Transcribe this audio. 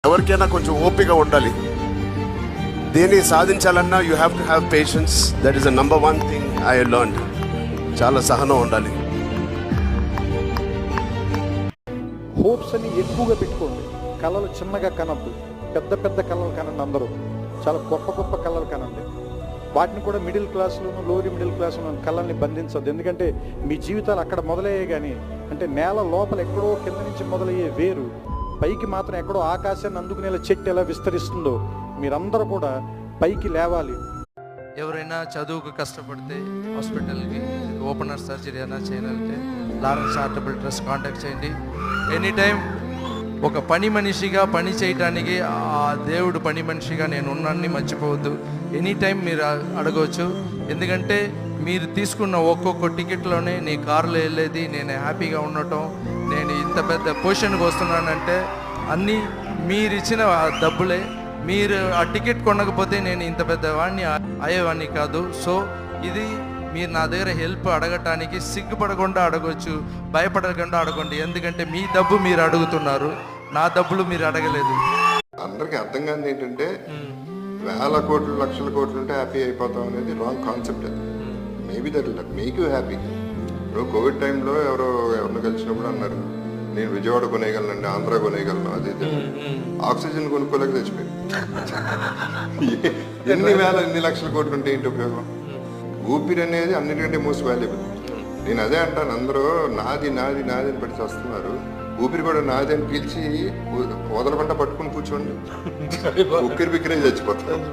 ఎవరికైనా కొంచెం ఓపిక ఉండాలి. దేన్ని సాధించాలన్నా you have to have patience. That is the number one thing I learned. చాలా సహనం ఉండాలి. హోప్స్ అని ఎక్కువగా పెట్టుకోండి. కళలు చిన్నగా కనద్దు. పెద్ద పెద్ద కళలు కనండి. అందరూ చాలా గొప్ప గొప్ప కళలు కనండి. వాటిని కూడా మిడిల్ క్లాస్లోను లోయర్ మిడిల్ క్లాస్లో కళల్ని బంధించద్దు. ఎందుకంటే మీ జీవితాలు అక్కడ మొదలయ్యే కానీ అంటే నేల లోపల ఎక్కడో కింద నుంచి మొదలయ్యే వేరు పైకి మాత్రం ఎక్కడో ఆకాశాన్ని అందుకునేలా చెట్టు ఎలా విస్తరిస్తుందో మీరందరూ కూడా పైకి లేవాలి. ఎవరైనా చదువుకు కష్టపడితే హాస్పిటల్కి ఓపెనర్ సర్జరీ అయినా చేయగలిగితే లారెన్స్ చారిటబుల్ ట్రస్ట్ కాంటాక్ట్ చేయండి. ఎనీ టైం ఒక పని మనిషిగా పని చేయటానికి ఆ దేవుడు పని మనిషిగా నేను ఉన్నాన్ని మర్చిపోవద్దు. ఎనీ టైం మీరు అడగవచ్చు. ఎందుకంటే మీరు తీసుకున్న ఒక్కొక్క టికెట్లోనే నీ కారులో వెళ్ళేది, నేను హ్యాపీగా ఉండటం, నేను ఇంత పెద్ద పొజిషన్కి వస్తున్నానంటే అన్నీ మీరు ఇచ్చిన డబ్బులే. మీరు ఆ టికెట్ కొనకపోతే నేను ఇంత పెద్దవాడిని అయ్యేవాడిని కాదు. సో ఇది మీరు నా దగ్గర హెల్ప్ అడగటానికి సిగ్గుపడకుండా అడగవచ్చు, భయపడకుండా అడగండి. ఎందుకంటే మీ డబ్బు మీరు అడుగుతున్నారు, నా డబ్బులు మీరు అడగలేదు. అందరికీ అర్థం కాదు ఏంటంటే వేల కోట్లు లక్షల కోట్లు ఉంటే హ్యాపీ అయిపోతాం అనేది రాంగ్ కాన్సెప్ట్. అది maybe that will make you happy. ఇప్పుడు కోవిడ్ టైంలో ఎవరిని కలిసినప్పుడు అన్నారు, నేను విజయవాడ కొనేయగలనండి, ఆంధ్ర కొనేయగలను, అది ఆక్సిజన్ కొనుక్కోలేక తెచ్చిపోయింది. ఎన్ని లక్షల కోట్లు ఉంటే ఏంటి ఉపయోగం? ఊపిరి అనేది అన్నిటికంటే మోస్ట్ వాల్యుబుల్. నేను అదే అంటాను, అందరూ నాది నాది నాది అని పడితే వస్తున్నారు. ఊపిరి కూడా నాది అని పీల్చి వదలకుండా పట్టుకుని కూర్చోండి, ఉక్కిరి బిక్కిరే చచ్చిపోతారు.